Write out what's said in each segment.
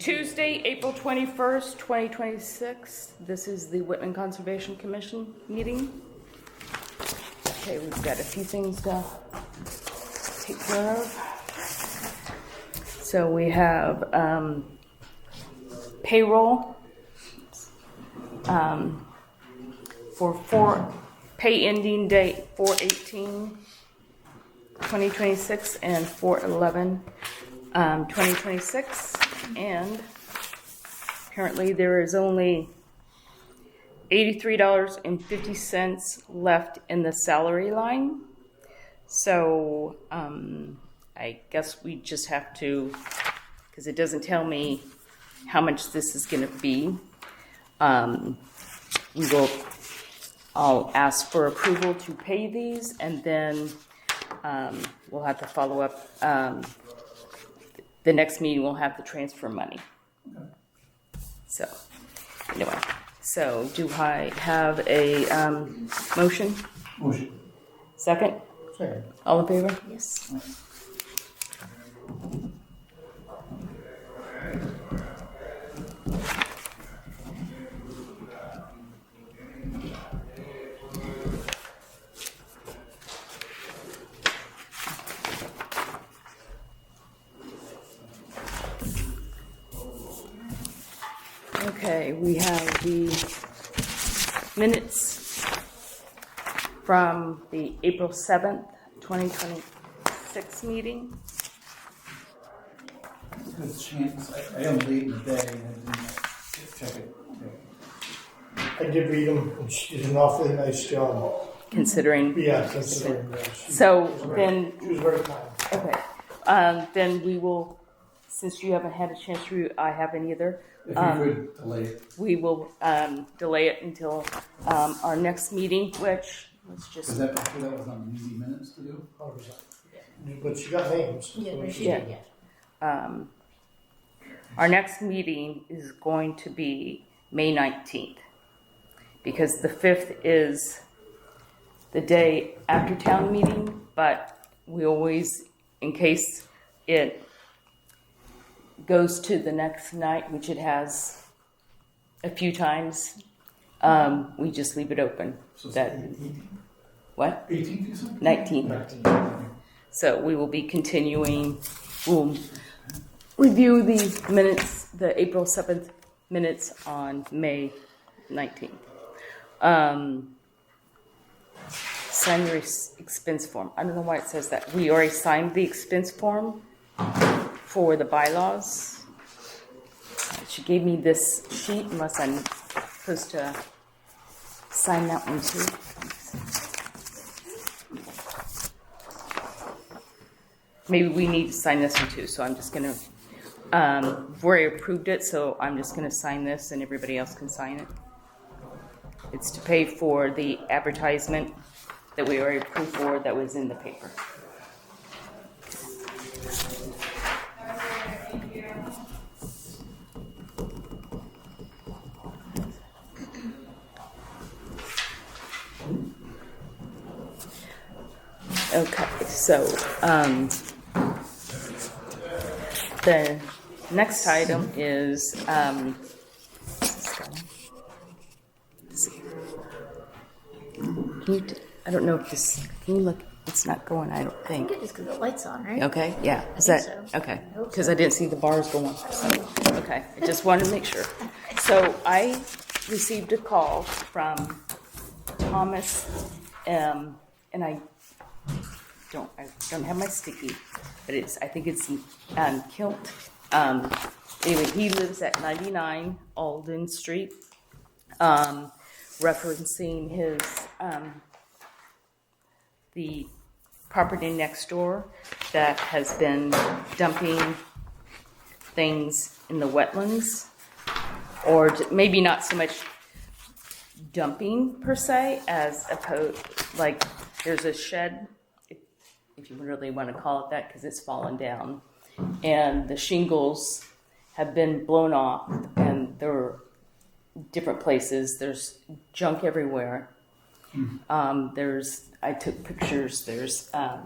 Tuesday, April 21st, 2026. This is the Whitman Conservation Commission meeting. Okay, we've got a few things to take care of. So we have payroll for pay ending date 4/18/2026 and 4/11/2026, and apparently there is only $83.50 left in the salary line. So I guess we just have to, because it doesn't tell me how much this is going to be. I'll ask for approval to pay these, and then we'll have to follow up. The next meeting we'll have to transfer money. Okay. So anyway, so do I have a motion? Motion. Second? Second. All in favor? Yes. Okay, we have the minutes from the April 7th, 2026 meeting. Good chance. I am late in the day and I didn't check it. I did read them, and she did an awfully nice job. Considering. Yeah, considering that. So then, She was very kind. okay, then we will, since you haven't had a chance to review, I haven't either. If you could delay it. We will delay it until our next meeting, which let's just. Because that was on easy minutes to do. 100%. But she got names. Yeah, no, she Yeah. did, yeah. Our next meeting is going to be May 19th, because the 5th is the day after town meeting, but we always, in case it goes to the next night, which it has a few times, we just leave it open. So it's That 18th? what? 18th, you said? 19th. So we will be continuing. We'll review the minutes, the April 7th minutes on May 19th. Sign the expense form. I don't know why it says that. We already signed the expense form for the bylaws. She gave me this sheet, unless I'm supposed to sign that one too. Maybe we need to sign this one too, so I'm just gonna, we've already approved it, so I'm just gonna sign this and everybody else can sign it. It's to pay for the advertisement that we already approved for that was in the paper. Okay, so the next item is I don't know if this, can you look? It's not going, I don't I think. think it is because the light's on, right? Okay, yeah. Is I that think so. okay? I hope Because so. I didn't see the bars going. So, okay, I just wanted to make sure. So I received a call from Thomas, and I don't have my sticky, but I think it's Kilt. Anyway, he lives at 99 Alden Street, referencing his the property next door that has been dumping things in the wetlands, or maybe not so much dumping per se, as opposed, like there's a shed, if you really want to call it that, because it's fallen down, and the shingles have been blown off, and there are different places. There's junk everywhere. I took pictures. There's a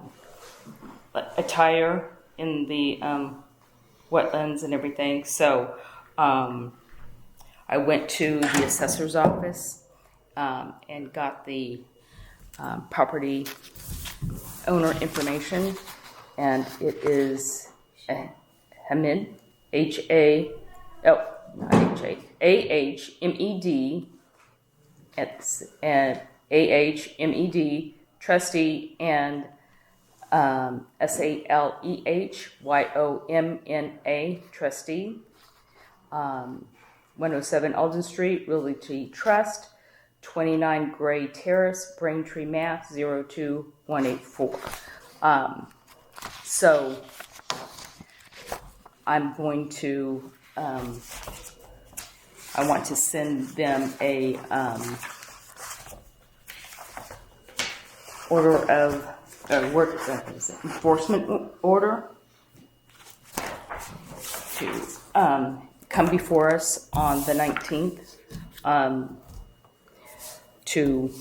tire in the wetlands and everything. So I went to the assessor's office and got the property owner information, and it is Hamid, AHMED, and AHMED, trustee, and SALEHYOMNA, trustee, 107 Alden Street, Realty Trust, 29 Gray Terrace, Braintree, Mass. 02184. So I'm going to, I want to send them a order of enforcement order to come before us on the 19th to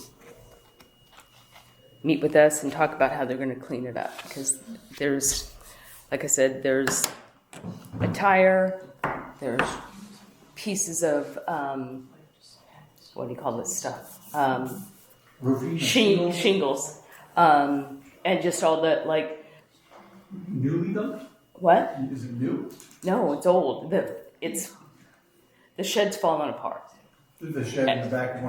meet with us and talk about how they're going to clean it up, because there's, like I said, there's a tire, there's pieces of what do you call this stuff, Roofing? shingles, and just all that, like, Newly done? what? Is it new? No, it's old. The shed's falling apart. The shed in the back of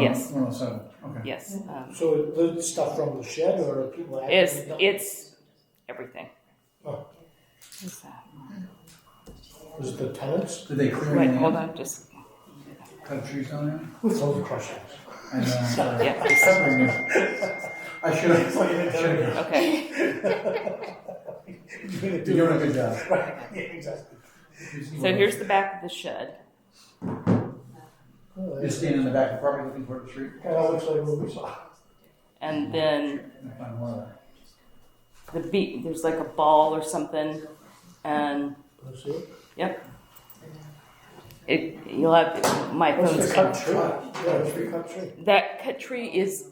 Yes. 107. Okay. Yes. So the stuff from the shed, or are people actually dumping? It's everything. Oh, What's that? is it the tenants? Did they clear Wait, any hold land? on, just Cut trees down there? With all the crushers. I know. Sorry. yeah. I should have. Okay. You're doing a good job. Right, yeah, exactly. So here's the back of the shed. Oh, You're standing in the back of the property looking toward the street? kind of looks like what we saw. And then I find one of that. there's like a ball or something, and Let's see it. yep. You'll have my What's phone's the gonna- cut tree? Yeah, what's the cut tree? That cut tree is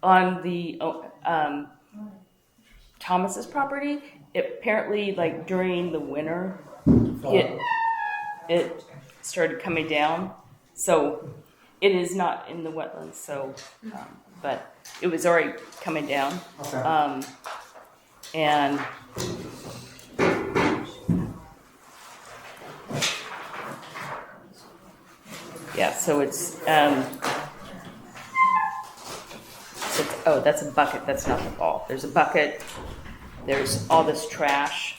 on the Thomas's property. Apparently, like during the winter, it started coming down. So it is not in the wetlands. So, but it was already coming down. Okay. And yeah, so it's oh, that's a bucket. That's not the ball. There's a bucket. There's all this trash.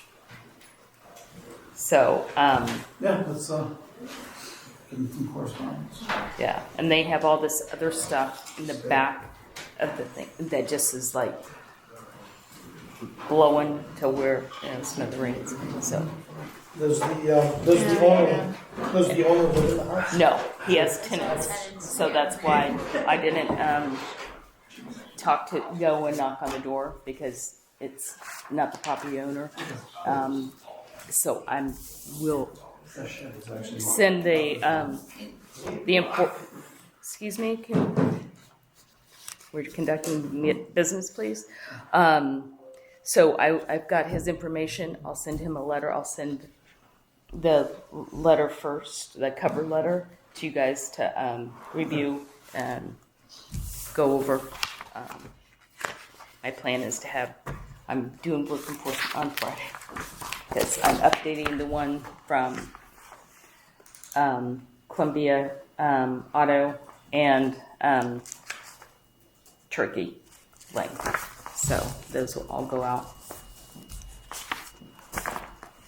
So, Yeah, let's give them some correspondence. yeah, and they have all this other stuff in the back of the thing that just is like blowing to where, smithereens. So, Does the owner live in the house? no, he has tenants. So that's why I didn't go and knock on the door, because it's not the property owner. So will That shed is actually. send excuse me, we're conducting business, please. So I've got his information. I'll send him a letter. I'll send the letter first, the cover letter, to you guys to review and go over. My plan is to I'm doing work enforcement on Friday, because I'm updating the one from Columbia Auto and Turkey Lane. So those will all go out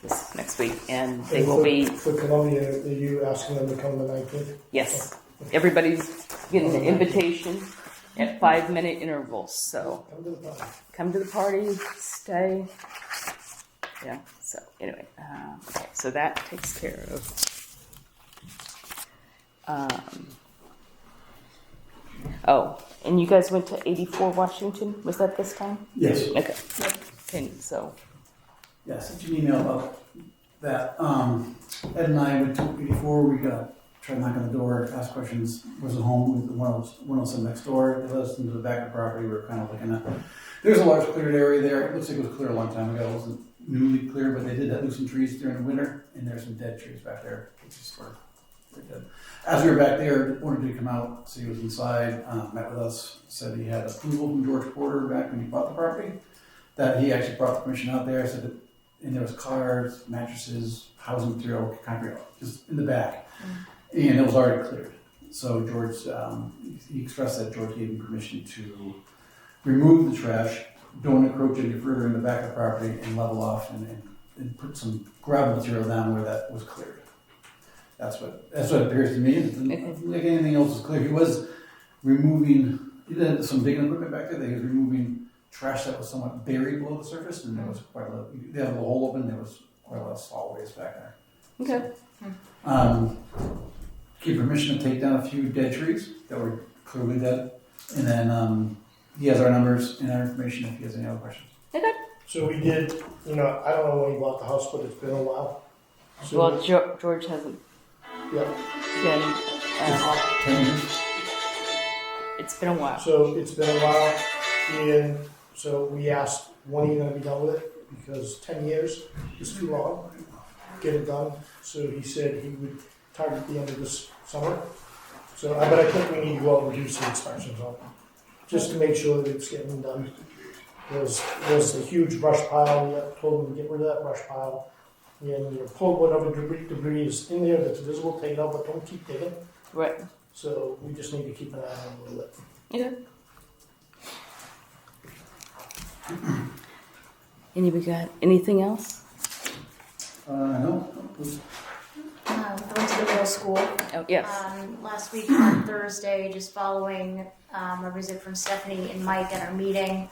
this next week, and they will be, For Columbia, are you asking them to come the 19th? yes, everybody's getting an invitation at 5-minute intervals. So Come to the party. come to the party, stay. Yeah, so anyway, okay, so that takes care of. Oh, and you guys went to 84 Washington? Was that this time? Yes. Okay. Okay, so, Yeah, I sent you an email about that. Ed and I went to 84. We tried knocking on the door, asked questions. Was it home? With the 107 next door. They led us into the back of the property. We were kind of looking at. There's a large cleared area there. It looks like it was clear a long time ago. It newly cleared, but they did lose some trees during the winter, and there's some dead trees back there, which is where they're dead. As we were back there, the owner did come out, so he was inside, met with us, said he had approval from George Porter back when he bought the property, that he actually brought the commission out there, said that, and there was cars, mattresses, housing material, concrete, just in the back, and it was already cleared. So George, he expressed that George gave him permission to remove the trash, don't encroach any further in the back of the property, and level off and put some gravel material down where that was cleared. That's what it appears to me. Like anything else is clear. He was removing, he had some digging equipment back there. He was removing trash that was somewhat buried below the surface, and there was quite a lot. They had a hole open. There was quite a lot of solid waste back there. Okay. Gave permission to take down a few dead trees that were clearly dead, and then he has our numbers and our information if he has any other questions. Okay. So we did, I don't know when he bought the house, but it's been a while. So Well, George hasn't yeah. been. 10 years. It's been a while. So it's been a while, and so we asked, when are you gonna be done with it? Because 10 years is too long. Get it done. So he said he would target the end of this summer. So, but I think we need to go out and do some inspections on it, just to make sure that it's getting done. There's a huge brush pile. We told them to get rid of that brush pile. And pull whatever debris is in there that's visible, take it out, but don't keep digging. Right. So we just need to keep an eye on it a little bit. Okay. Anybody got anything else? No. I went to the middle school Oh, yes. last week on Thursday, just following a visit from Stephanie and Mike at our meeting.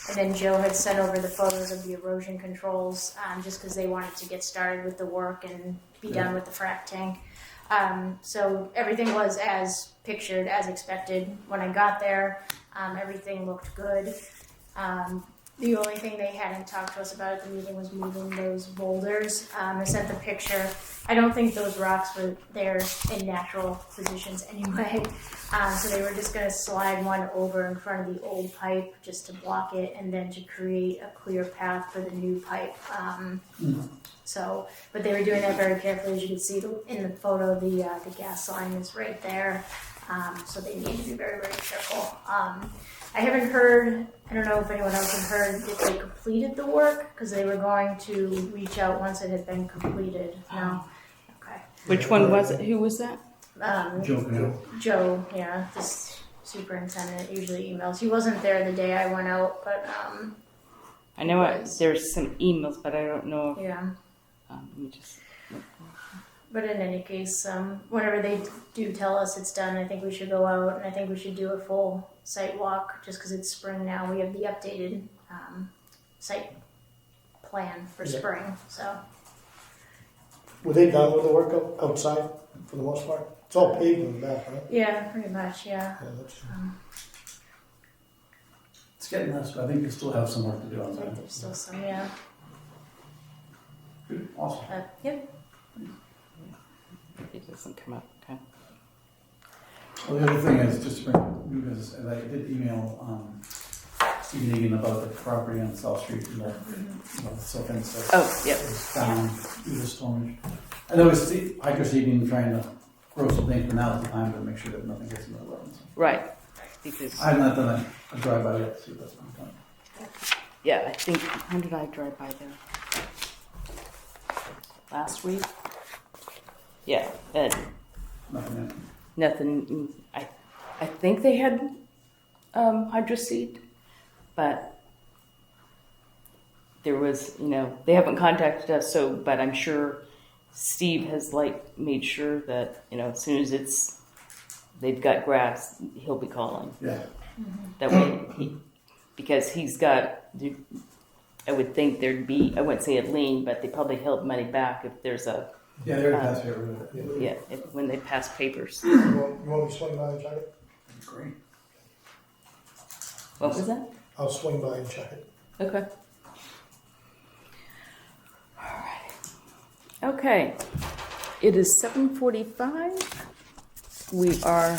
And then Joe had sent over the photos of the erosion controls, just because they wanted to get started with the work and be done with the frac tank. So everything was as pictured, as expected. When I got there, everything looked good. The only thing they hadn't talked to us about at the meeting was moving those boulders. I sent the picture. I don't think those rocks were there in natural positions anyway. So they were just going to slide one over in front of the old pipe just to block it and then to create a clear path for the new pipe. But they were doing that very carefully. As you can see in the photo, the gas line is right there. So they need to be very, very careful. I haven't heard, I don't know if anyone else had heard if they completed the work, because they were going to reach out once it had been completed. No? Okay. Which one was it? Who was that? Joe, yeah, this superintendent usually emails. He wasn't there the day I went out, but I know there's some emails, but I don't know if, yeah. let me just look. But in any case, whenever they do tell us it's done, I think we should go out, and I think we should do a full site walk, just because it's spring now. We have the updated site plan for spring, so. Were they done with the work outside for the most part? It's all paved in the back, right? Yeah, pretty much, yeah. it's getting us, but I think we still have some work to do I on think that. there's still some, yeah. Good, awesome. Yep. It doesn't come up. Okay. Well, the other thing is, just to bring new business, and I did email Steve Negan about the property on South Street, the self-fence that Oh, yep. was found due to storage. I know it's hydro seeding, trying to grow some things, but now is the time to make sure that nothing gets in the road. Right. Because, I have not done a drive-by yet to see if that's what I'm done. yeah, I think, when did I drive by there? Last week? Yeah, Nothing yet. nothing. I think they had hydro seed, but there was, they haven't contacted us. So, but I'm sure Steve has made sure that as soon as they've got grass, he'll be calling. Yeah. That way, because he's got. I would think there'd be. I wouldn't say a lien, but they probably held money back if there's a. Yeah, they're past here. Yeah, when they pass papers. You want me to swing by and check it? Great. What was that? I'll swing by and check it. Okay. All right. Okay. It is 7:45. We are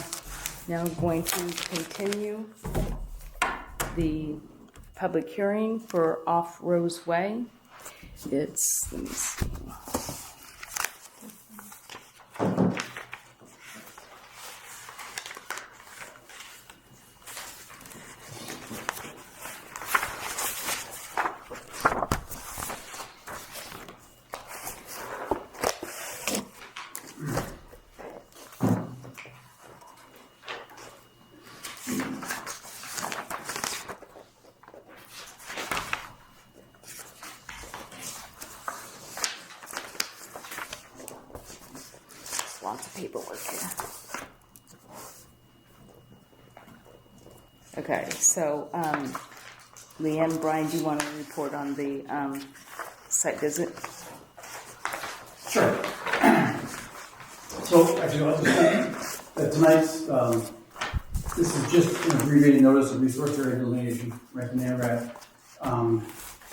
now going to continue the public hearing for Off Rose Way. It's, let me see. Lots of paperwork here. Okay, so Leanne, Brian, do you want to report on the site visit? Sure. So, actually, I'll just say that tonight's, this is just an abbreviated notice of resource area delineation, right from there,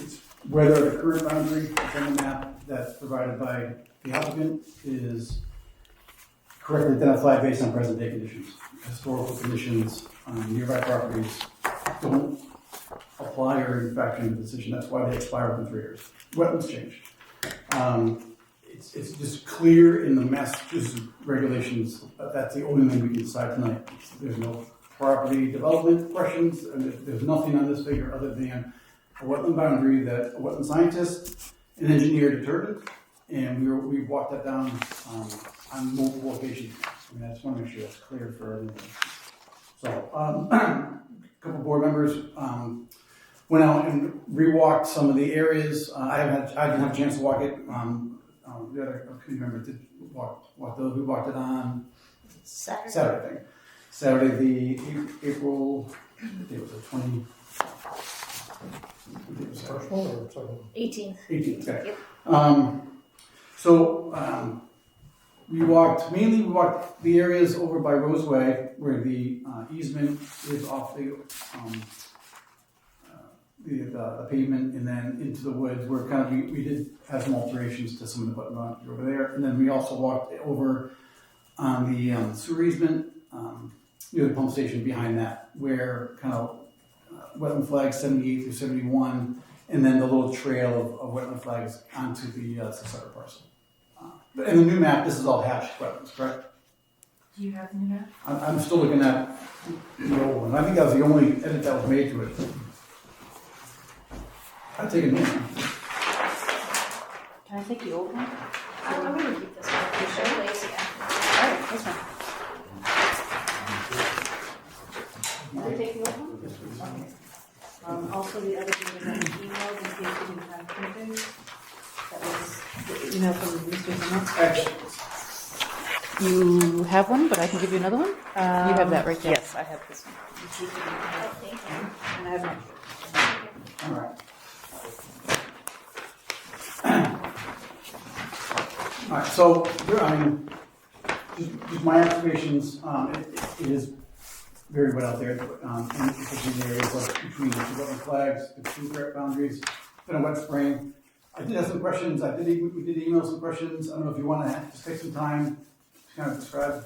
it's whether the current boundary that's on the map that's provided by the applicant is correctly identified based on present day conditions. Historical conditions on nearby properties don't apply or in fact in the decision. That's why they expire within 3 years. Wetlands changed. It's just clear in the Massachusetts regulations that that's the only thing we can decide tonight. There's no property development questions, and there's nothing on this figure other than a wetland boundary that a wetland scientist and engineer determined, and we walked that down on multiple occasions. I mean, I just want to make sure that's clear for everyone. So, a couple board members went out and rewalked some of the areas. I didn't have a chance to walk it. The other committee member did walk those. We walked it on Saturday. I think. Saturday, the April. I think it was the 20. First one or second one? 18th. 18th. Okay. Yep. So we walked the areas over by Roseway where the easement is off the pavement, and then into the woods where we did have some alterations to some of the button over there, and then we also walked over on the sewer easement near the pump station behind that, where kind of wetland flags 78 through 71, and then the little trail of wetland flags onto the successor parcel. And the new map, this is all hatched wetlands, correct? Do you have the new map? I'm still looking at the old one. I think that was the only edit that was made to it. I'd take a new one. Can I take the old one? I'm going to keep this one. You sure? Please, yeah. All right, this one. Can I take the old one? Okay. Also, the other thing that I emailed in case you didn't have printing, that was the email from Mr. Simmons. Excellent. You have one, but I can give you another one? You have that right there. Yes, I have this one. Oh, thank you. And I have one. All right. All right, so just my observations, it is very wet out there, and especially in the areas like between the two wetland flags, the two correct boundaries, been a wet spring. I did have some questions. We did email some questions. I don't know if you want to just take some time to kind of describe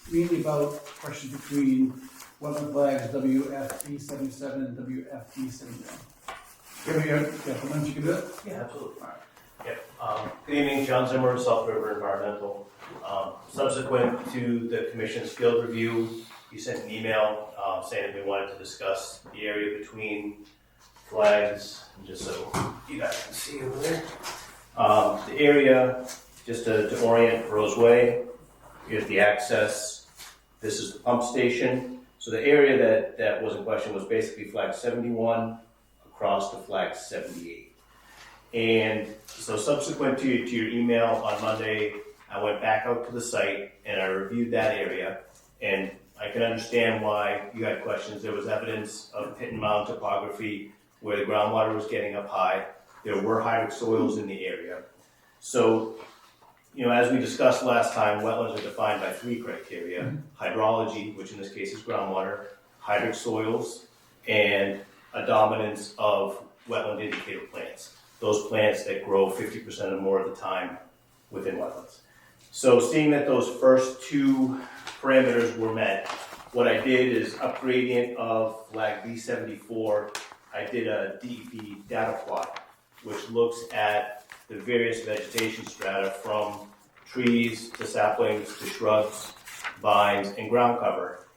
mainly about questions between wetland flags WFB 77 and WFB 79. You can do it? Yeah, absolutely. Yep. Good evening, John Zimmer, South River Environmental. Subsequent to the Commission's field review, you sent an email saying that we wanted to discuss the area between flags, just so you guys can see over there. The area, just to orient Roseway, here's the access. This is the pump station. So the area that was in question was basically flag 71 across to flag 78. And so subsequent to your email on Monday, I went back out to the site and I reviewed that area, and I can understand why you had questions. There was evidence of pit and mound topography where the groundwater was getting up high. There were hydric soils in the area. So, as we discussed last time, wetlands are defined by 3 criteria: hydrology, which in this case is groundwater, hydric soils, and a dominance of wetland indicator plants. Those plants that grow 50% or more of the time within wetlands. So seeing that those first 2 parameters were met, what I did is up gradient of flag B74, I did a DEP data plot, which looks at the various vegetation strata from trees to saplings to shrubs, vines, and ground cover.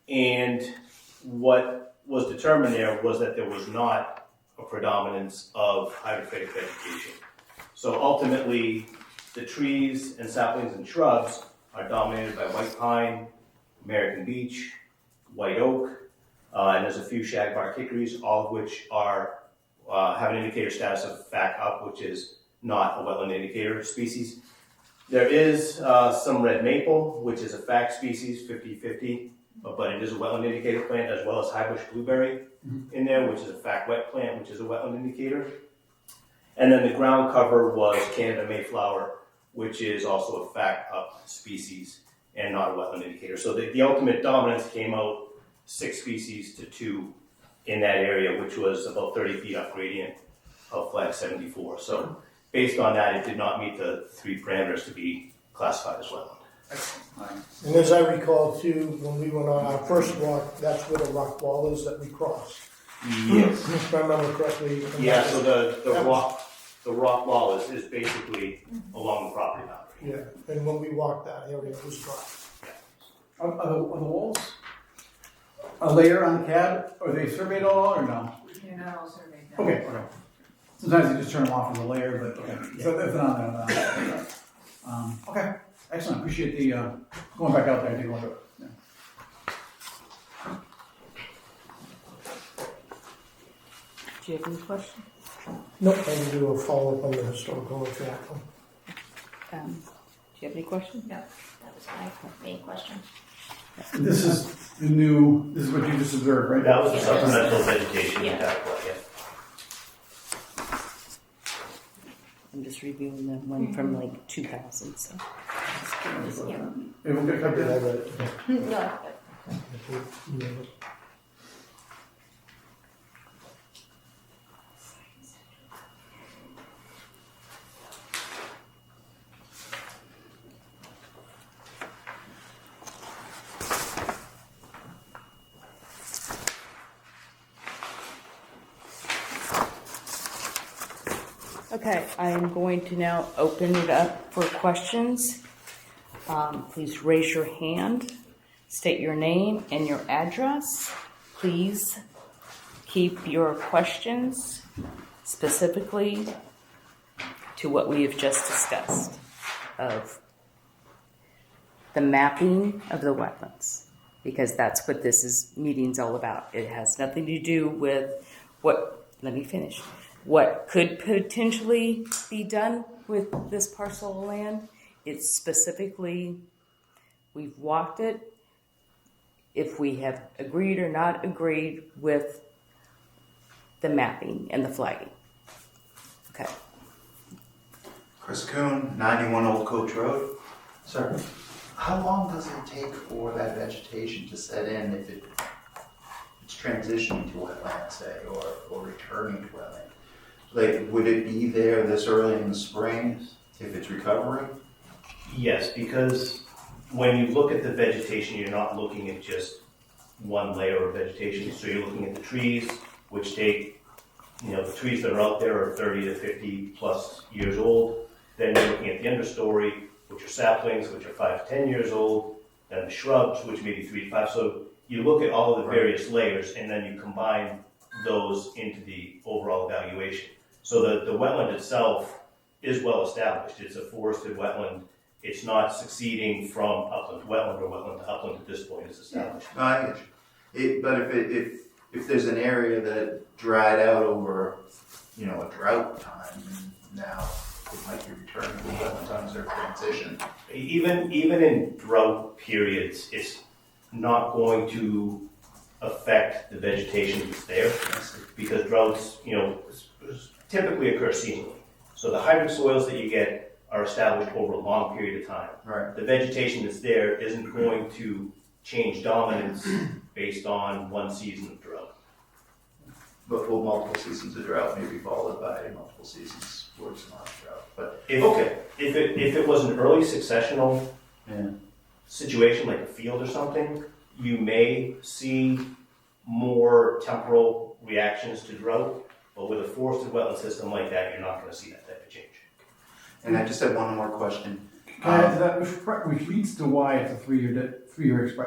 And what was determined there was that there was not a predominance of hydrophytic vegetation. So ultimately, the trees and saplings and shrubs are dominated by white pine, American beech, white oak, and there's a few shagbark hickories, all of which are have an indicator status of FAC up, which is not a wetland indicator species. There is some red maple, which is a FAC species, 50-50, but it is a wetland indicator plant, as well as high bush blueberry in there, which is a FAC wet plant, which is a wetland indicator. And then the ground cover was Canada Mayflower, which is also a FAC up species and not a wetland indicator. So the ultimate dominance came out 6 species to 2 in that area, which was about 30 feet up gradient of flag 74. So based on that, it did not meet the 3 parameters to be classified as wetland. And as I recall too, when we went on our first walk, that's where the rock wall is that we crossed. Yes. If I remember correctly. Yeah, so the rock wall is basically along the property boundary. Yeah, and when we walked that area, it was dry. Are the walls a layer on the cab? Are they surveyed at all or no? You're not all surveyed now. Okay. Sometimes you just turn them off as a layer, but okay. So if they're not there, okay. Excellent. Appreciate the going back out there and taking a look at it. Yeah. Do you have any questions? Nope, I can do a follow-up on the historical example. Do you have any questions? No, that was my main question. This is this is what you just observed, right? That was the supplemental vegetation Yeah. impact plan, yeah. I'm just reviewing the one from like 2000, so. Yeah. It will get cut I down. read it. No, Okay, I am going to now open it up for questions. Please raise your hand, state your name and your address. Please keep your questions specifically to what we have just discussed of the mapping of the wetlands, because that's what this meeting's all about. It has nothing to do with what could potentially be done with this parcel of land. It's specifically, we've walked it, if we have agreed or not agreed with the mapping and the flagging. Okay. Chris Kuhn, 91 Old Coach Road. Sir, how long does it take for that vegetation to set in if it's transitioning to wetland, say, or returning to wetland? Like, would it be there this early in the spring if it's recovering? Yes, because when you look at the vegetation, you're not looking at just one layer of vegetation. So you're looking at the trees, which take, the trees that are out there are 30 to 50 plus years old. Then you're looking at the understory, which are saplings, which are 5 to 10 years old. Then the shrubs, which may be 3 to 5. So you look at all of the various layers, and then you combine those into the overall evaluation. So the wetland itself is well established. It's a forested wetland. It's not succeeding from upland to wetland or wetland to upland at this point. It's established. No, I get you. But if there's an area that dried out over, a drought time, and now it might be returning to wetland times or transition. Even in drought periods, it's not going to affect the vegetation that's there, because droughts, typically occur seasonally. So the hybrid soils that you get are established over a long period of time. Right. The vegetation that's there isn't going to change dominance based on one season of drought. But will multiple seasons of drought may be followed by multiple seasons where it's not drought. But If it was an early successional yeah. situation like a field or something, you may see more temporal reactions to drought. But with a forested wetland system like that, you're not going to see that type of change. And I just had one more question. Can I add to that, which leads to why it's a three-year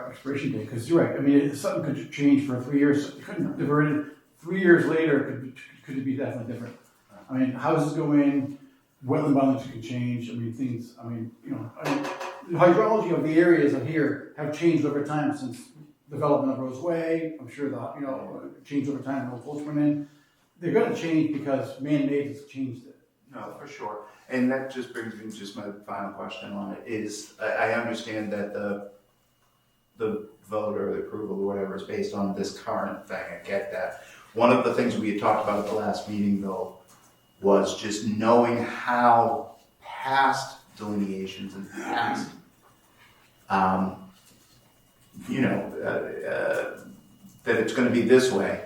expiration date, because you're right, I mean, something could change for 3 years, you couldn't divert it, 3 years later, could it be definitely different? I mean, houses go in, wetland boundaries can change, I mean, things, I mean, the hydrology of the areas of here have changed over time since development of Rose Way, I'm sure changed over time, when Old Coach went in. They're gonna change because man-made has changed it. No, for sure. And that just brings me to just my final question on it is, I understand that the vote or the approval or whatever is based on this current thing, I get that. One of the things we had talked about at the last meeting though, was just knowing how past delineations and past, that it's gonna be this way.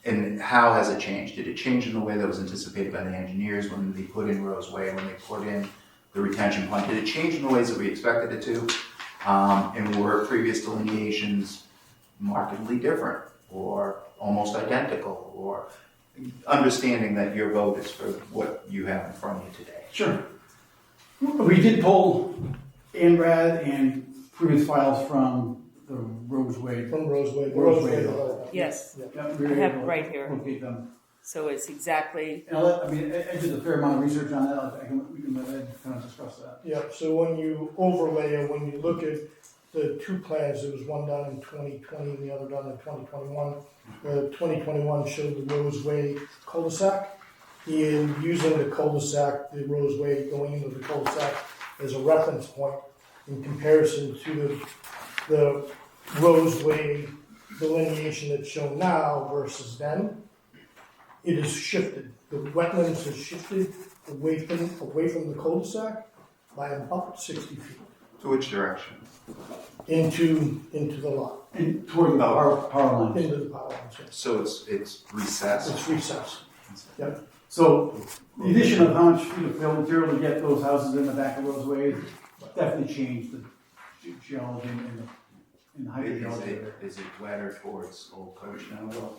And how has it changed? Did it change in the way that was anticipated by the engineers when they put in Rose Way, when they put in the retention pond? Did it change in the ways that we expected it to? And were previous delineations markedly different or almost identical? Or understanding that your vote is for what you have in front of you today? Sure. We did pull ANRAD and previous files from the Roseway. From Roseway. Roseway. Yes, Yep, we I were have able it to right here. locate them. So it's exactly, And I did a fair amount of research on that. We can let Ed kind of discuss that. Yeah, so when you overlay it, when you look at the two plans, there was one done in 2020 and the other done in 2021. The 2021 showed the Roseway cul-de-sac, and using the cul-de-sac, the Roseway going into the cul-de-sac as a reference point in comparison to the Roseway delineation that's shown now versus then, it has shifted. The wetlands has shifted away from the cul-de-sac by about 60 feet To which direction? into the lot, And toward the power lines. into the power lines. Yes. So it's recessed? It's recessed. So the addition of how much feet of fill material to get those houses in the back of Roseway definitely changed the geology and the hydrogeology. Is it wetter towards Old Coach now, though?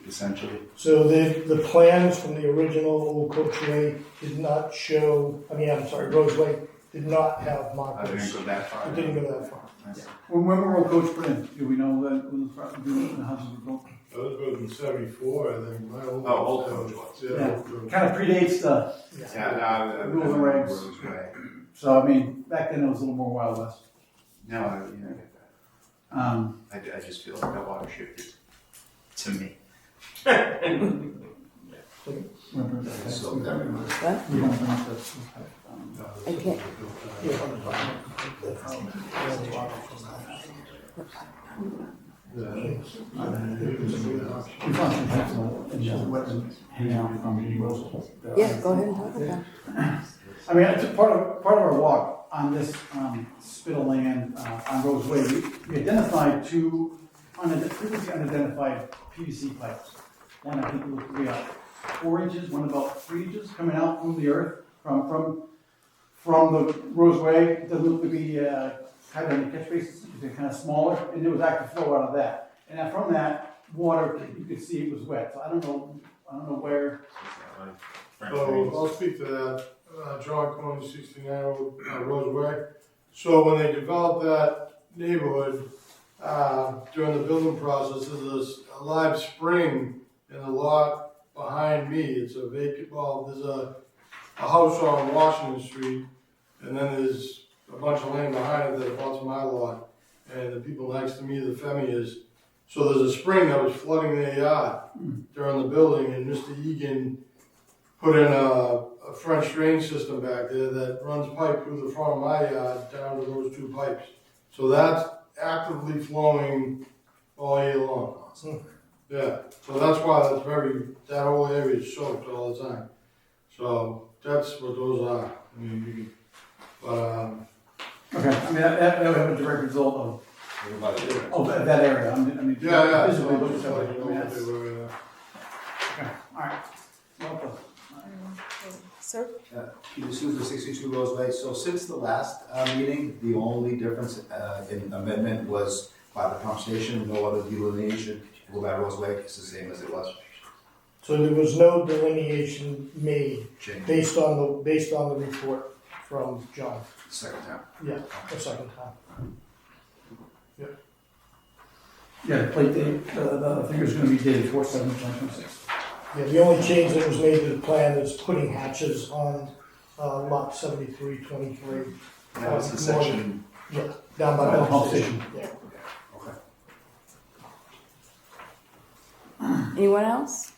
Essentially? So the plans from the original Old Coach Way did not show, Roseway did not have I markers. didn't go that far. It didn't go that far. When were Old Coach put in? Do we know when the houses were built? I was built in '74, I think. My old Old Coach was. Yeah, Old Coach. Kind of predates the, Rules and regs. Rose Way. so I mean, back then it was a little more Wild West. No, I get that. I just feel like that water shifted to me. Remember that? So that was- what? We don't pronounce that. I can't. Yeah. We found some types of wetlands hanging out from Roseway. Yeah, go ahead and talk about it. I mean, it's a part of our walk on this spittle land on Roseway. We identified two previously unidentified PVC pipes. One I think looked to be 4 inches, one about 3 inches coming out from the earth from the Roseway. It doesn't look to be kind of in the catch basins. They're kind of smaller, and there was active flow out of that. And from that water, you could see it was wet. So I don't know where. So I'll speak to that. John Coyne, 69 Rose Way. So when they developed that neighborhood, during the building process, there's a live spring in the lot behind me. It's a vacant, there's a house on Washington Street, and then there's a bunch of land behind it that abuts my lot, and the people next to me, the Femias. So there's a spring that was flooding their yard during the building, and Mr. Egan put in a French drain system back there that runs pipe through the front of my yard down to those two pipes. So that's actively flowing all year long. Yeah, so that's why that whole area is soaked all the time. So that's what those are. I mean, Okay, I mean that would have a direct result of that area. I mean yeah. Visibly So look at just that. like, I you mean, know, that's- they were, Okay, all right. Well, Sir? Peter Souza, 62 Rose Way. So since the last meeting, the only difference in amendment was by the pump station, no other delineation. Go by Rose Way, it's the same as it was. So there was no delineation made Change. based on the report from John. Second time. Yeah, the second time. Yeah, the plate date, the figure's gonna be dated 4/7/2026. Yeah, the only change that was made to the plan is putting hatches on lot 7323. That was the section. Yeah, down by the pump station. Yeah. Okay. Anyone else?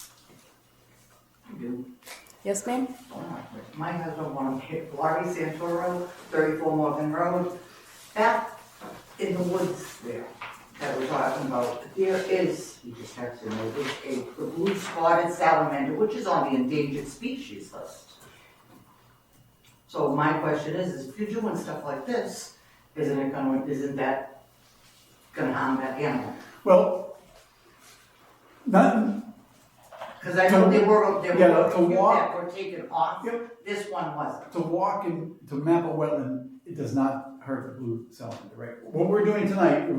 do. Yes, ma'am? My husband wanted to hit Laurie Santor Road, 34 Morgan Road. Back in the woods there that we're talking about, there is, he just texted me, there's a blue spotted salamander, which is on the endangered species list. So my question is if you're doing stuff like this, isn't that gonna harm that animal? Well, not, Because I know there were Yeah, a to few walk- that were taken off, Yep. this one wasn't. to walk and to map a wetland, it does not hurt the blue salamander, right? What we're doing tonight, we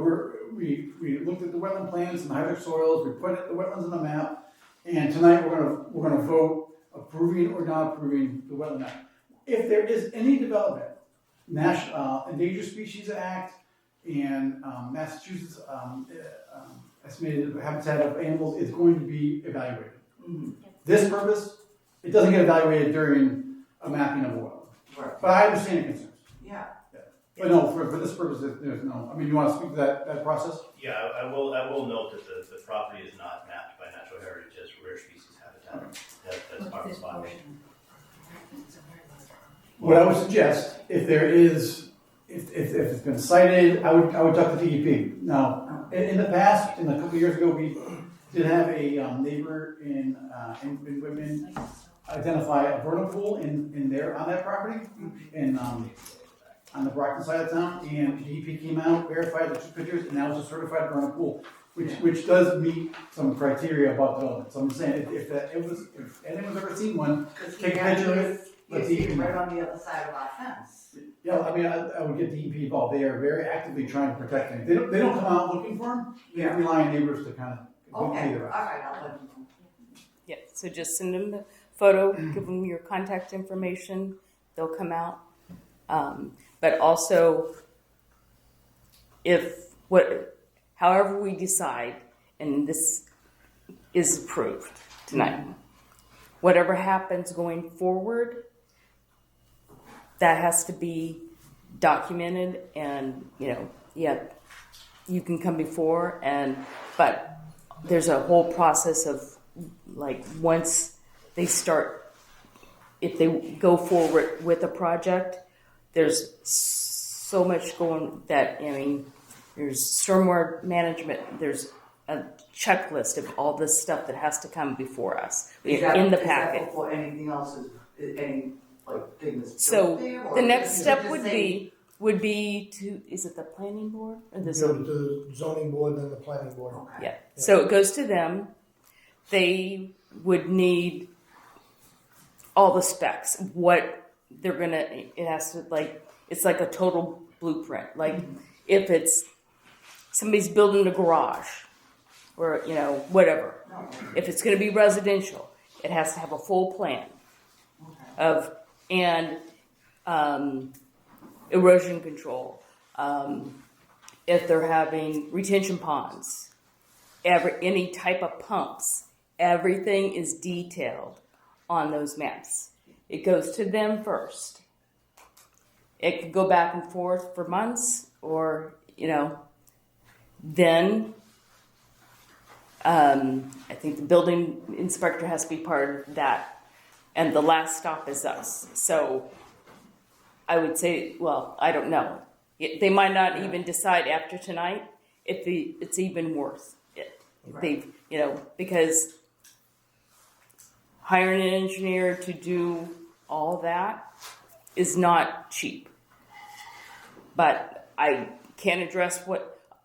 looked at the wetland plans and hydric soils, we put the wetlands on the map, and tonight we're gonna vote approving or not approving the wetland map. If there is any development, Endangered Species Act and Massachusetts estimated habitat of animals is going to be evaluated. This purpose, it doesn't get evaluated during a mapping of a wetland. Right. But I understand the concerns. Yeah. But no, for this purpose, there's no, I mean, you wanna speak to that process? Yeah, I will note that the property is not mapped by natural heritage as rare species habitat. That's part of the spot. What I would suggest, if there is, if it's been cited, I would talk to DEP. Now, in the past, a couple of years ago, we did have a neighbor in Whitman identify a vernal pool on that property, on the Brockton side of town, and DEP came out, verified the 2 pictures, and that was a certified vernal pool, which does meet some criteria about development. So I'm saying, if anyone's ever seen one, take a picture of it. He's right on the other side of our fence. Yeah, I mean, I would get DEP involved. They are very actively trying to protect things. They don't come out looking for them. They rely on neighbors to kind of Okay, either. all right, I'll let him know. Yeah, so just send them the photo, give them your contact information, they'll come out. But also, however we decide, and this is approved tonight, whatever happens going forward, that has to be documented, and you can come before, but there's a whole process of, like, once they start, if they go forward with a project, there's so much going that, I mean, there's stormwater management, there's a checklist of all this stuff that has to come before us in the packet. Is that before anything else any thing that's So built there, or the next is it step just would saying- be to, is it the planning board or the Go zoning? to the zoning board and then the planning board. Okay. Yeah. So it goes to them. They would need all the specs. What they're gonna. It has to it's like a total blueprint. Like if it's somebody's building a garage, or whatever. No. If it's gonna be residential, it has to have a full plan of erosion control. If they're having retention ponds, any type of pumps, everything is detailed on those maps. It goes to them first. It could go back and forth for months, or then I think the building inspector has to be part of that, and the last stop is us. So I would say, well, I don't know. They might not even decide after tonight if it's even worth it. Right. Because hiring an engineer to do all that is not cheap. But I can't address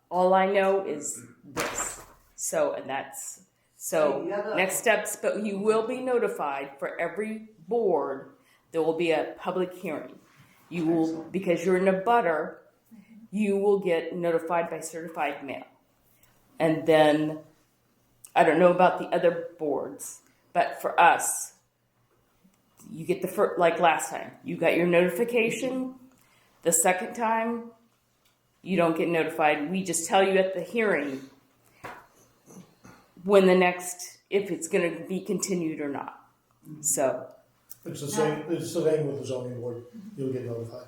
all I know is this. Next steps, but you will be notified for every board. There will be a public hearing. You will, because you're in a butter, you will get notified by certified mail. And then, I don't know about the other boards, But for us, you get the first, like last time, you got your notification. The second time, you don't get notified. We just tell you at the hearing when the next, if it's going to be continued or not. So, It's the same with the zoning board, you'll get notified.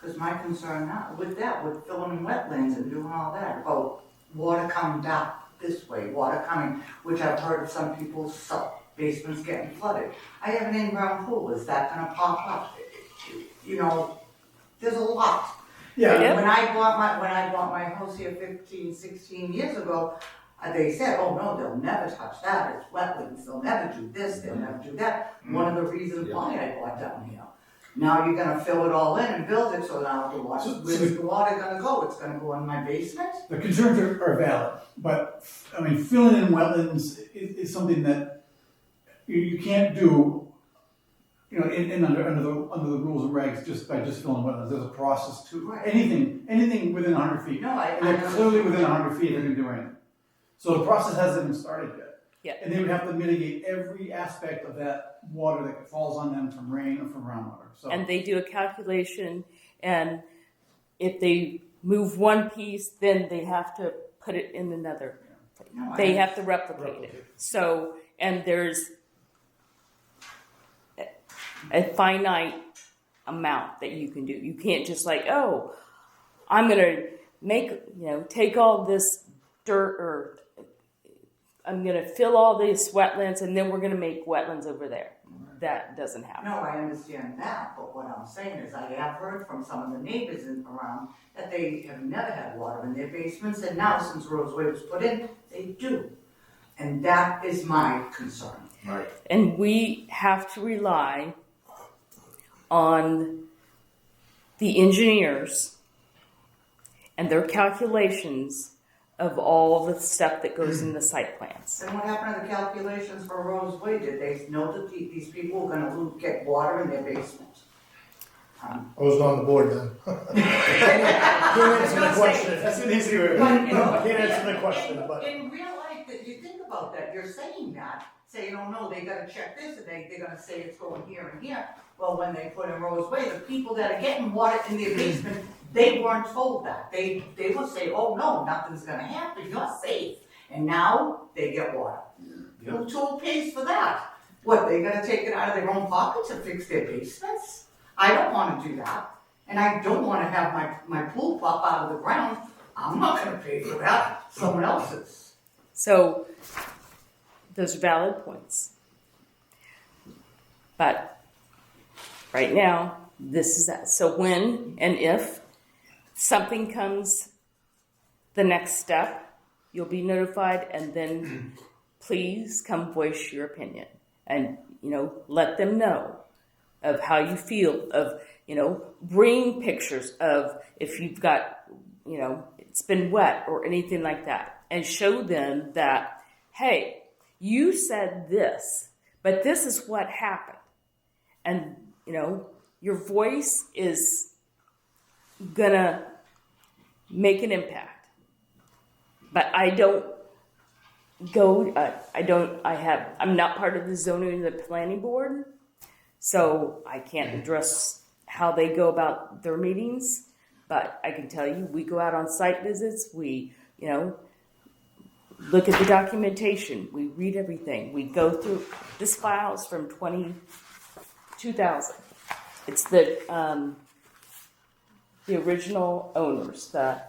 Because my concern now, with that, with filling in wetlands and doing all that, about water coming down this way, water coming, which I've heard of some people's basements getting flooded. I have an in-ground pool, is that gonna pop up? You know, there's a lot. Yeah, Yep. When I bought my house here 15, 16 years ago, they said, oh no, they'll never touch that, it's wetlands, they'll never do this, they'll never do that. One of the reasons why I bought down here. Now you're gonna fill it all in and build it, so now where's the water gonna go? It's gonna go in my basement? the concerns are valid, but, I mean, filling in wetlands is something that you can't do, you know, under the rules and regs, just by filling wetlands. There's a process to Right. anything within 100 feet. No, And they're clearly within 100 feet, they're gonna do anything. So the process hasn't even started yet. Yeah. And they would have to mitigate every aspect of that water that falls on them from rain or from groundwater, so. and they do a calculation, and if they move one piece, then they have to put it in another. No, They have to replicate it. So, and there's a finite amount that you can do. You can't just like, oh, I'm going to take all this dirt, or I'm going to fill all these wetlands, and then we're going to make wetlands over there. That doesn't happen. No, I understand that, but what I'm saying is I have heard from some of the neighbors around that they have never had water in their basements, and now since Roseway was put in, they do. And that is my concern. Right. And we have to rely on the engineers and their calculations of all the stuff that goes in the site plans. And what happened to the calculations for Roseway? Did they know that these people were gonna get water in their basement? I wasn't on the board then. Can't answer the question. That's an easy way. I can't answer the question, but. In real life, that you think about that, you're saying that, saying, oh no, they gotta check this, and they're gonna say it's going here and here. Well, when they put in Roseway, the people that are getting water in their basement, they weren't told that. They would say, oh no, nothing's gonna happen, you're safe. And now, they get water. Who pays for that? What, they gotta take it out of their own pocket to fix their basements? I don't wanna do that. And I don't wanna have my pool pop out of the ground. I'm not gonna pay for that, someone else is. So, those are valid points. But right now, this is that. So when and if something comes, the next step, you'll be notified, and then please come voice your opinion. And, let them know of how you feel, of, bring pictures of if you've got, it's been wet or anything like that, and show them that, hey, you said this, but this is what happened. And, your voice is gonna make an impact. But I'm not part of the zoning and the planning board, so I can't address how they go about their meetings. But I can tell you, we go out on site visits, we, look at the documentation, we read everything, we go through, this file's from 2000. It's the original owners, the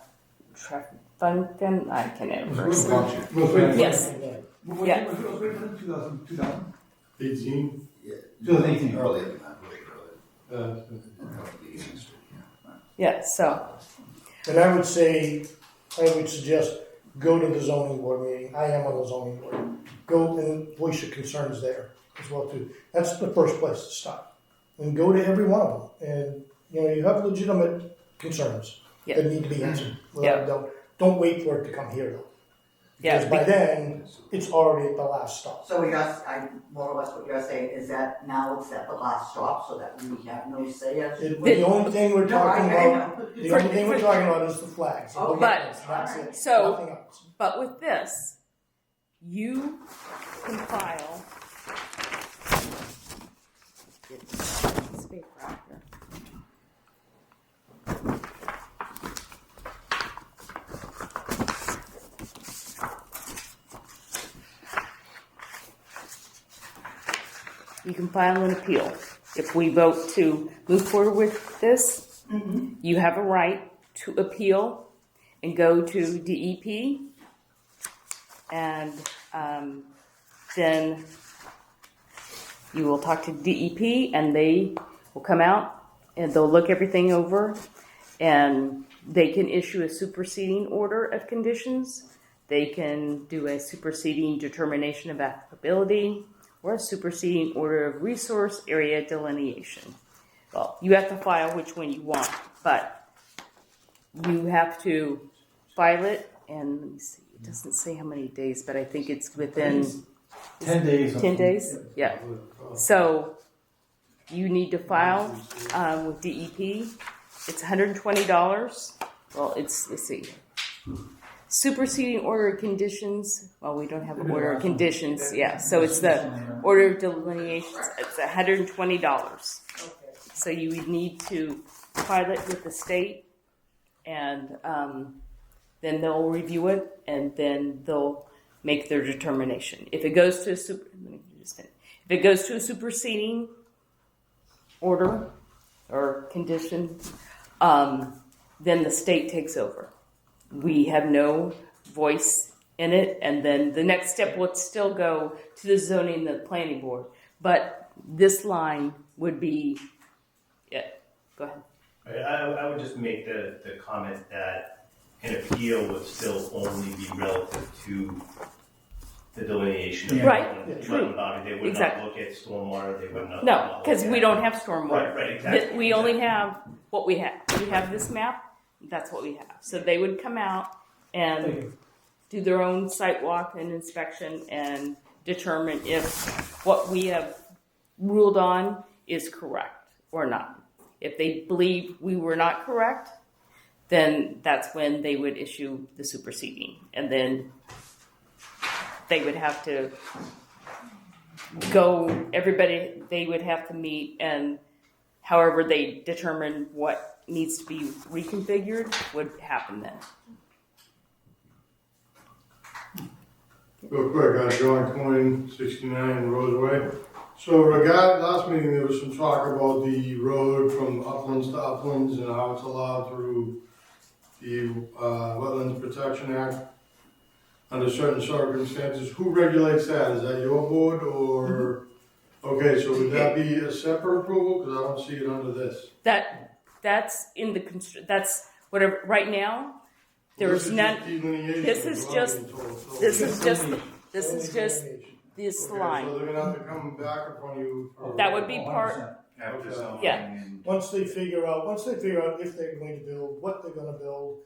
Funkin, I can never say. Yes. Yeah. It was written in 2000. 18. Yeah. 2018. Earlier than that, way earlier. Yeah, so, And I would suggest, go to the zoning board meeting. I am on the zoning board. Go and voice your concerns there as well too. That's the first place to start. And go to every one of them. And, you have legitimate concerns that need to be answered. Don't wait for it to come here though. Because by then, it's already at the last stop. So more or less what you're saying is that now it's at the last stop, so that we have no say as to The only thing we're talking about, about. the only thing we're talking about is the flags. Okay. But- That's it. so- Nothing else. but with this, you can file It's paper out here. You can file an appeal. If we vote to move forward with this, you have a right to appeal and go to DEP, and then you will talk to DEP, and they will come out and they'll look everything over, and they can issue a superseding order of conditions. They can do a superseding determination of applicability, or a superseding order of resource area delineation. Well, you have to file which one you want, but you have to file it, and let me see, it doesn't say how many days, but I think it's within 10 days. 10 days? Yeah. So you need to file with DEP. It's $120. Well, let's see. Superseding order of conditions. Well, we don't have an order of conditions. Yeah. So it's the order of delineations. It's $120. So you would need to file it with the state, and then they'll review it, and then they'll make their determination. If it goes to a superseding order or condition, then the state takes over. We have no voice in it, and then the next step would still go to the zoning and the planning board. But this line would be it. Go ahead. I would just make the comment that an appeal would still only be relative to the delineation of Right. True. They would Exactly. not look at stormwater. They would not. No, because we don't have stormwater. Right, exactly. We only have what we have. We have this map. That's what we have. So they would come out and do their own site walk and inspection and determine if what we have ruled on is correct or not. If they believe we were not correct, then that's when they would issue the superseding. And then they would have to they would have to meet, and however they determine what needs to be reconfigured would happen then. Real quick, John Coyne, 69 Roseway. So last meeting there was some talk about the road from uplands to uplands and how it's allowed through the Wetlands Protection Act under certain circumstances. Who regulates that? Is that your board or? Okay, so would that be a separate approval? Because I don't see it under this. That's in the that's whatever right now. There's none. This is just this line. So they're gonna have to come back in front of you. That would be part. After zoning Yeah. and Once they figure out if they're going to build, what they're gonna build,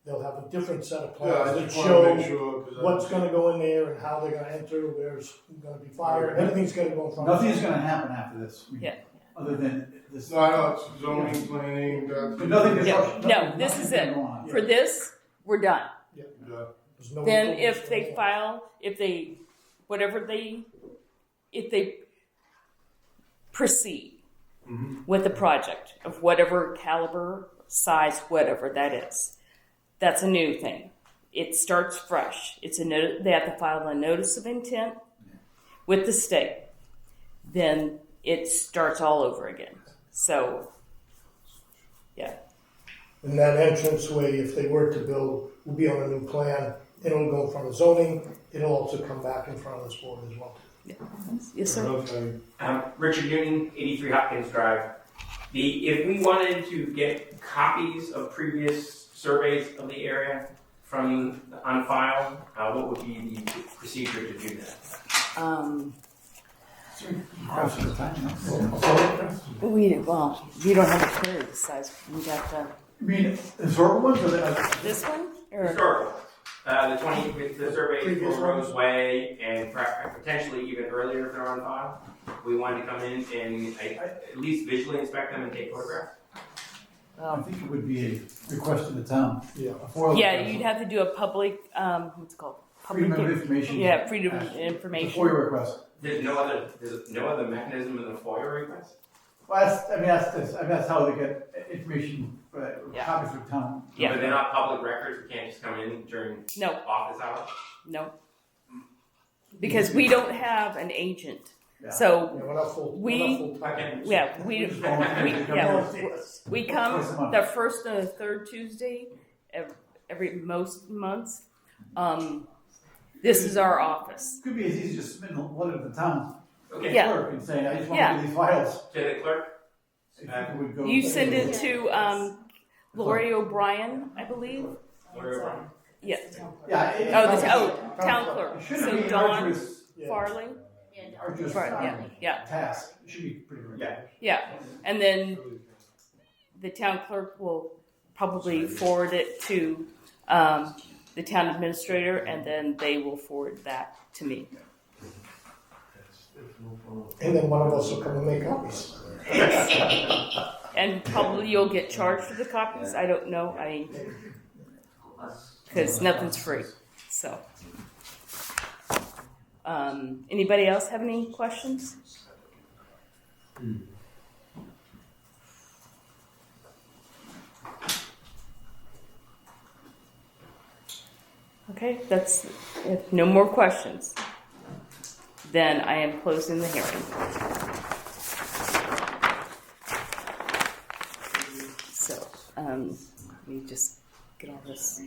they'll have a different set of Yeah, I plans that just wanna make show sure. 'Cause I- what's gonna go in there and how they're gonna enter, where's gonna be fire, everything's gonna go in front of them. Nothing's gonna happen after this. Yeah. Other than this. No, I know, it's zoning, planning, that's. But nothing. No, this is it. For this, we're done. Yeah. There's no Then improvements if they going on. file, if they proceed with the project of whatever caliber, size, whatever that is, that's a new thing. It starts fresh. They have to file a notice of intent with the state. Then it starts all over again. So, yeah. And that entranceway, if they were to build, will be on a new plan. It'll go in front of zoning. It'll also come back in front of this board as well. Yes, sir. Okay. Richard Union, 83 Hopkins Drive. If we wanted to get copies of previous surveys of the area from on file, what would be the procedure to do that? You don't have a clear this size. We got You mean historical ones or this one? Or Historical. The surveys Previous for ones? Roseway and potentially even earlier if they're on file. We wanted to come in and at least visually inspect them and take photographs. I think it would be a request to the town. Yeah. yeah, you'd have to do a public, what's it called? Freedom of information. Yeah, freedom of It's a information. FOIA request. There's no other mechanism in the FOIA request? Well, that's how they get information, Yeah. copies for town. Yeah. But they're not public records, we can't just come in during No, office hours? no. Because we don't have an agent. Yeah. So Yeah, we're not full, We- we're not full-time. Okay. yeah, we come Twice a month. the first and the third Tuesday every most months. This is our office. Could be as easy as just submitting a letter to the town Okay, Yeah. clerk and saying, I just want Yeah. to get these files. to the clerk? If people would go- You send it to Lori O'Brien, I believe. Lawyer O'Brien? Yeah. Yeah. Town clerk. It shouldn't So be an Dawn arduous, Yeah. Farley. Yeah, arduous Yeah. task. It should be pretty good. Yeah. Yeah. And then the town clerk will probably forward it to the town administrator, and then they will forward that to me. And then one of us will come and make copies. And probably you'll get charged for the copies. I don't know. Because nothing's free. So, anybody else have any questions? Okay, if no more questions, then I am closing the hearing. So, let me just get all this.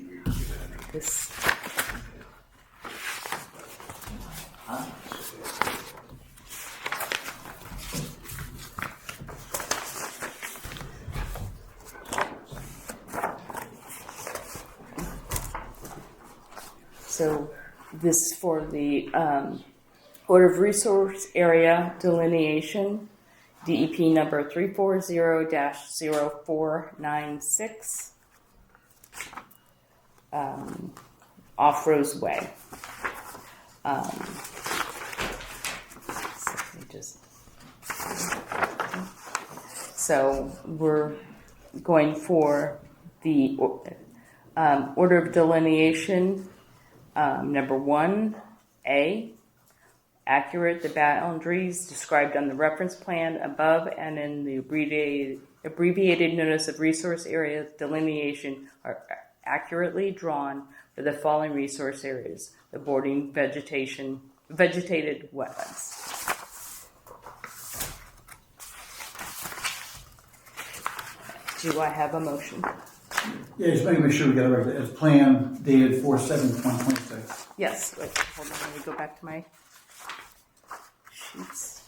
So this is for the Order of Resource Area Delineation, DEP number 340-0496, off Rose Way. So we're going for the Order of Delineation number 1A, accurate. The boundaries described on the reference plan above and in the abbreviated notice of resource area delineation are accurately drawn for the following resource areas: the bordering vegetated wetlands. Do I have a motion? Yeah, just make sure we get it right. It's plan dated 4/7/2026. Yes. Wait, hold on. Let me go back to my sheets.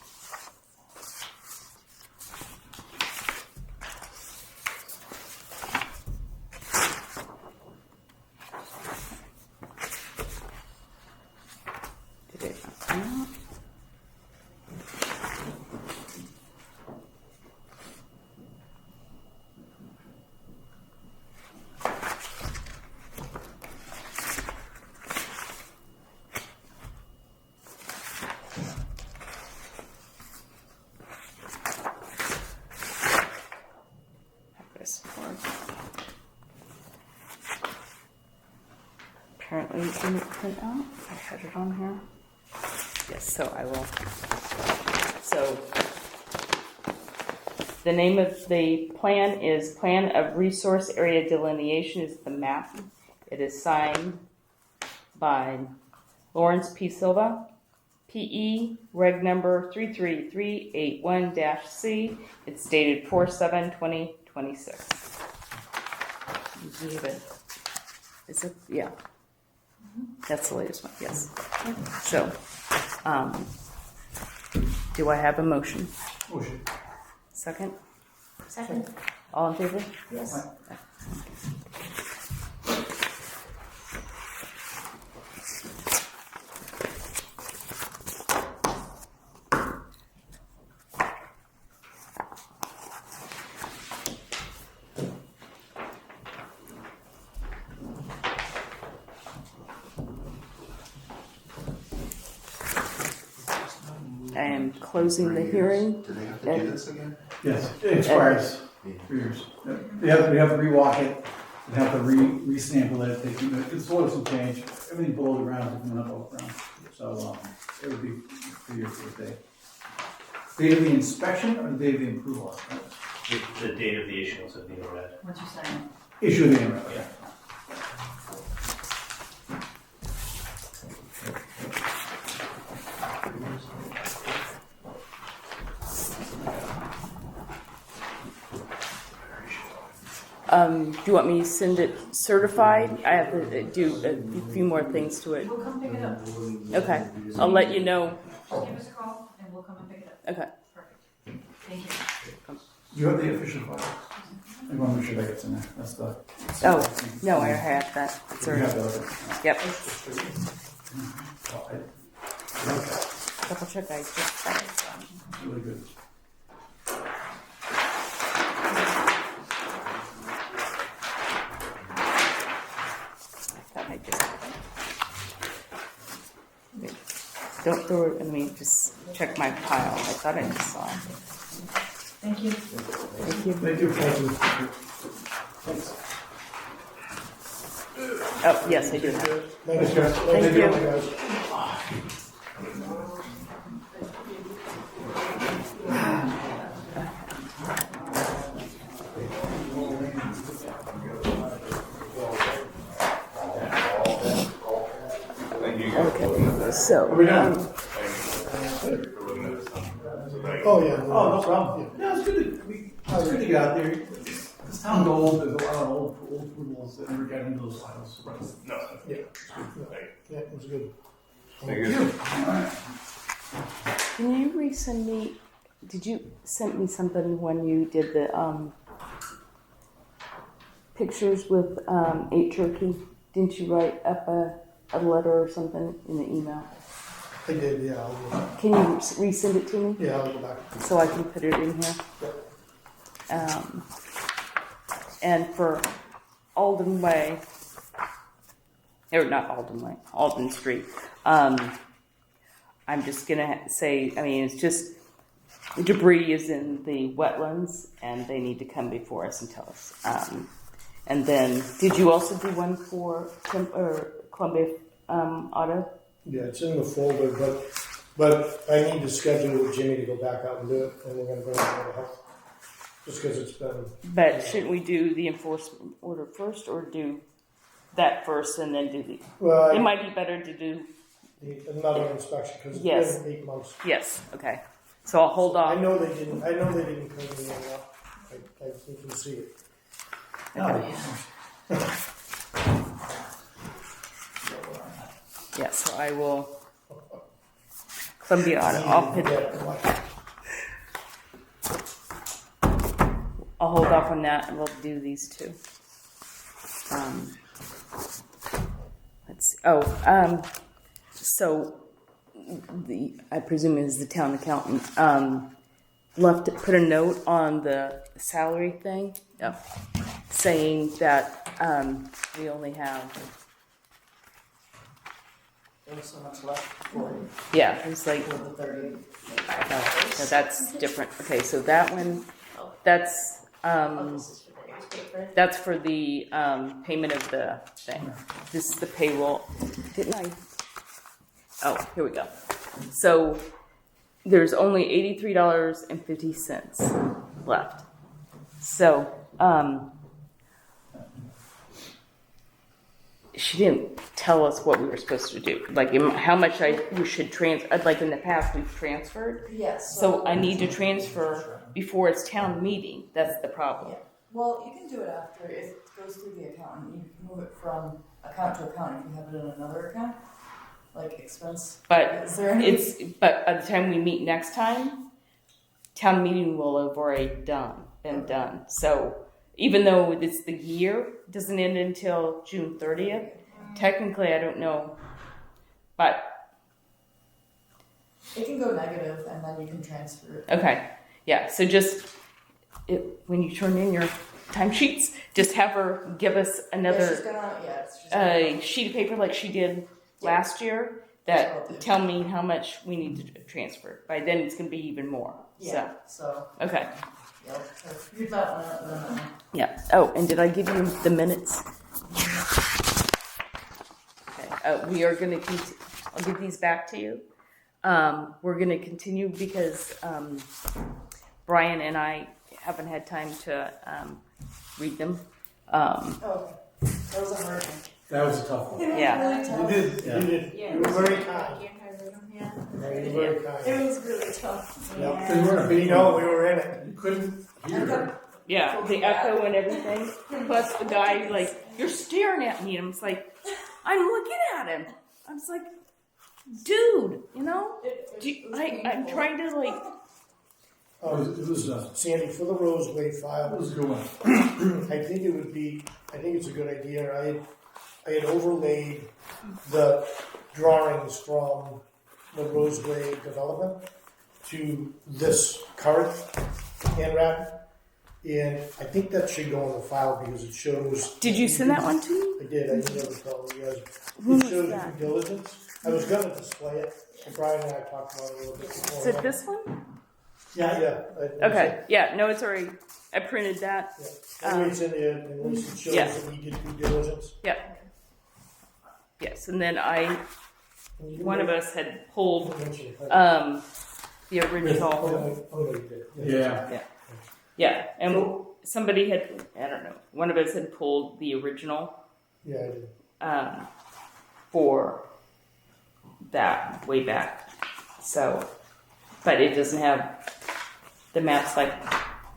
Did it come out? This one. Apparently it didn't print out. I had it on here. Yes, so I will. So the name of the plan is Plan of Resource Area Delineation is the map. It is signed by Lawrence P. Silva, PE, reg number 33381-C. It's dated 4/7/2026. Is it? Yeah. That's the latest one, yes. So, do I have a motion? Motion. Second? Second. All in favor? Yes. I am closing the hearing. Do they have to do this again? Yes, it expires 3 years. We have to rewalk it, we have to re-sample it, the soils will change, everything below the ground is coming up above ground. So, it would be 3 years to the day. Date of the inspection or the date of the approval? The date of the issuance of the InterRed. What's your sign? Issue of the INRAD, okay. Do you want me to send it certified? I have to do a few more things to it. We'll come pick it up. Okay, I'll let you know. Just give us a call and we'll come and pick it up. Okay. Perfect. Thank you. Do you have the official file? I want to make sure that gets in there. That's the. Oh, no, I have that. It's You already- have that, okay. Yep. Oh, Double check. I just got it. It's really good. I thought I just. Wait. Don't throw it. I mean, just check my pile. I thought I just saw it. Thank you. Thank you. Thank you. Thanks. Oh, yes, I do have. Thanks, guys. Thank you. Guys. Okay, so. Are we done? Oh, yeah. Oh, no problem. Yeah, it's good to get out there. This town's old, there's a lot of old approvals that never got into those files. Yeah, it was good. Thank you. All right. Can you resend me? Did you send me something when you did the pictures with 8 turkey? Didn't you write up a letter or something in the email? I did, yeah. Can you resend it to me Yeah, I'll go back. so I can put it in here? And for Alden Way, or not Alden Way, Alden Street. I'm just gonna say, I mean, it's just debris is in the wetlands, and they need to come before us and tell us. And then, did you also do one for Columbia Auto? Yeah, it's in the folder, but I need to schedule with Jimmy to go back out and do it, and we're gonna bring it to the house. Just because it's been. But shouldn't we do the enforcement order first, or do that first and then do the? Well, It might be better to do. another inspection because it's Yes. been 8 months. Yes. Okay. So I'll hold I off. know they didn't. I know they didn't clean the area up. You can see it. Yeah. So I will. Columbia Auto. I'll put. I'll hold off on that, and we'll do these two. Let's see. So I presume it is the town accountant put a note on the salary thing, saying that we only have. There was so much left for Yeah, it was like. the 30. No, that's different. Okay, so that one, that's that's for the payment of the thing. This is the payroll. Didn't I? Oh, here we go. So there's only $83.50 left. So she didn't tell us what we were supposed to do. Like how much we should transfer. Like in the past, we've transferred. Yes. So I need to transfer before it's town meeting. That's the problem. Yeah. Well, you can do it after. It goes through the accountant. You can move it from account to account if you have it in another account, like expense. But Is there any? but by the time we meet next time, town meeting will have already been done. So even though it's the year, it doesn't end until June 30th. Technically, I don't know, but It can go negative, and then you can transfer it. okay, yeah. So just when you turn in your timesheets, just have her give us Yeah, another she's gonna, she's gonna, sheet of paper like she did last year. That tell me how much we need to transfer. By then, it's going to be even more. yeah. So, So okay. yeah. Read that one out, and then. Yeah. Oh, and did I give you the minutes? Okay. We are going to. I'll give these back to you. we're gonna continue because, Brian and I haven't had time to, read them. Oh, those are hard. That was a tough one. Yeah. You did, Yeah. you did, Yeah, you were very kind. Yeah. Yeah, you were very kind. It was really tough. Yeah. They were in a You big know, we were in it. You couldn't hear. Yeah, the echo and everything. Plus the guy, like, you're staring at me. And I'm just like, I'm looking at him. I was like, dude, you know? I'm trying to, like, It was Sandy, for the Roseway it file, was a good one. I think it's a good idea. I had overlaid the drawings from the Roseway development to this current ANRAD. And I think that should go in the file because it shows. did you send that one to me? I did, I never told you guys. When It was shows that? due diligence. I was gonna display it, and Brian and I talked about it a little bit before. Is it this one? Yeah. Okay, yeah, no, it's already, I printed that. Anyway, it's in there, and at least it shows Yeah. that we did due diligence. Yes, and then one of us had pulled, Mention it. the original. Oh, no, you did. Yeah. Yeah, and somebody had, I don't know, one of us had pulled the original, Yeah, I did. for that way back. So, but it doesn't have the maps like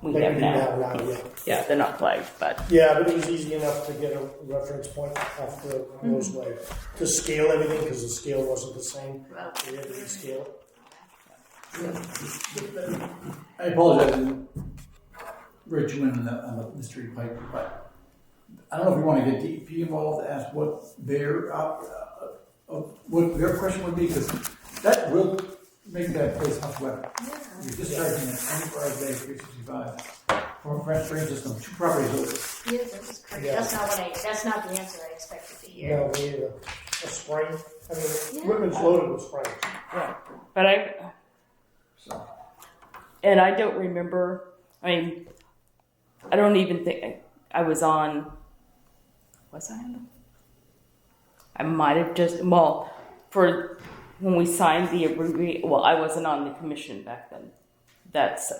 we Like have we do now. now, yeah. Yeah, they're not flagged, but Yeah, but it was easy enough to get a reference point off the Roseway to scale everything because the scale wasn't the same. We had to rescale it. I apologize, Richmond on the mystery pipe, but I don't know if we want to get DEP involved to ask what what their question would be, because that will make that place much wetter. You're discharging it 24 hours a day, 365. From a French drain system, 2 properties over. Yeah, this is crazy. Yeah. That's not the answer I expected to hear. No, we need a spring. I mean, Yeah. Whitman's loaded with springs. yeah. But So, and I don't remember. I mean, I don't even think I was on. Was I on? I might have just for when we signed the agreement. Well, I wasn't on the commission back then. That's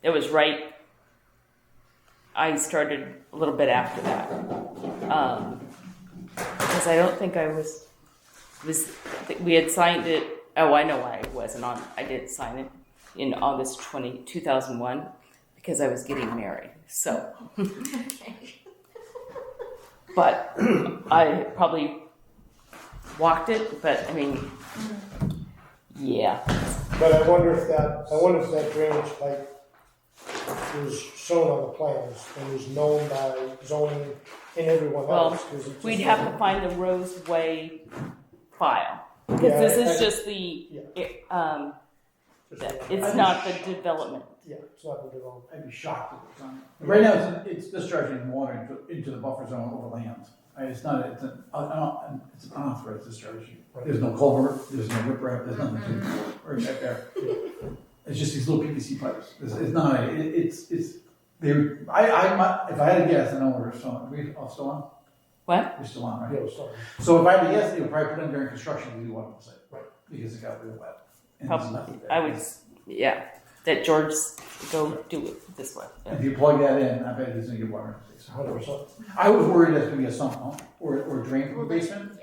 it was right. I started a little bit after that because I don't think I was. We had signed it. Oh, I know why I wasn't on. I did sign it in August 2001 because I was getting married. So, but I probably walked it. But I mean, yeah. But I wonder if that drainage pipe was shown on the plans and was known by zoning and everyone Well, else. 'Cause it just we'd have to wasn't- find the Roseway file because Yeah, this is I- just the. just- It's not the development. Yeah, it's not the development. I'd be shocked if it was on. Right now, it's discharging water into the buffer zone over land. It's not, it's an unauthorized discharge. There's no culvert, there's no riprap, there's nothing to right back there. It's just these little PVC pipes. It's not, if I had to guess, I know we're still on. Are we all still on? What? We're still on, right? Yeah, it was something. So if I had to guess, they would probably put in during construction to do what I'm saying. Right. Because it got really wet. And Probably. there's nothing there. I would, yeah. That George go do it this way. Yeah. If you plug that in, I bet it's gonna get water. 100%. I was worried that's gonna be a sump pump or drain from the basement.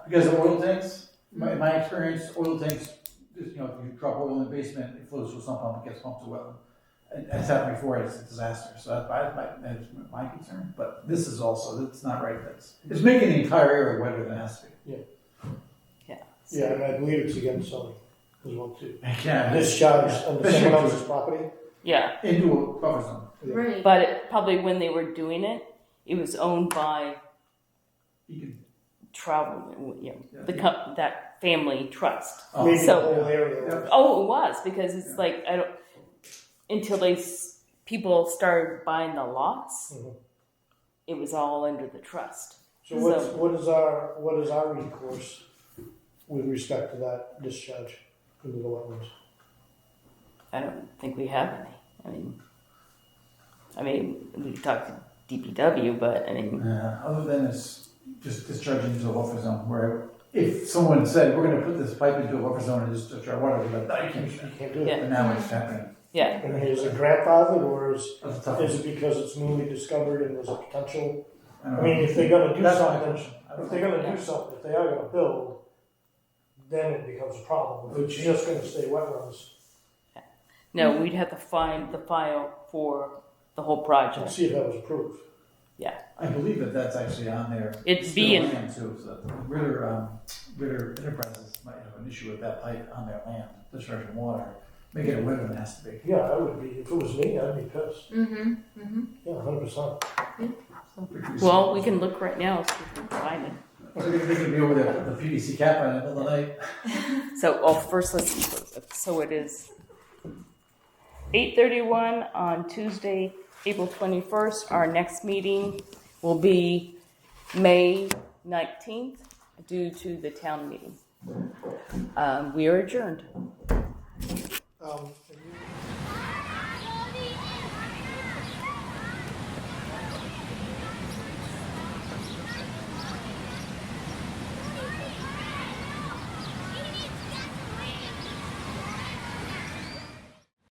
Because of oil tanks, in my experience, oil tanks, if you drop oil in the basement, it flows to a sump pump, it gets pumped to well. And it's happened before, it's a disaster, so that's my concern. But this is also, it's not right, it's making the entire area wetter than it has to be. Yeah, and I believe it's against zoning as well too. Yeah. Discharge under someone else's property. Yeah. Into a buffer zone. Right. But probably when they were doing it, it was owned by You can, Travel, Yeah. that family trust. Maybe So- the whole area. Yeah. Oh, it was because it's like I don't until people started buying the lots. Mhm. It was all under the trust. So what is our recourse with respect to that discharge into the wetlands? I don't think we have any. I mean, we could talk to DPW, but I mean, other than it's just discharging into a buffer zone where if someone said, we're gonna put this pipe into a buffer zone and just destroy water, we'd be like, no, you can't do You that. can't do it. Yeah. But now it's happening. Yeah, And is it grandfathered, or That's a tough is one. it because it's newly discovered and there's a potential? I don't I mean, know. if they're gonna do That's my something, question. I don't if they're know. gonna do something, if they are gonna build, then it becomes a problem. If it's just gonna stay wetlands, no, we'd have to find the file for the whole and project. see if that was approved. I believe that that's actually on there. It'd It's be their in- land too, so Ritter Enterprises might have an issue with that pipe on their land, discharging water. Make it a wetland, it has to be. Yeah, I would be, if it was me, I'd be pissed. Mm-hmm, mm-hmm. Yeah, 100%. Well, we can look right now, see if we can find it. So they could be over there, the PVC cap on it in the middle of the night. So, first let's close it. So it is 8:31 on Tuesday, April 21st. Our next meeting will be May 19th due to the town meeting. We are adjourned.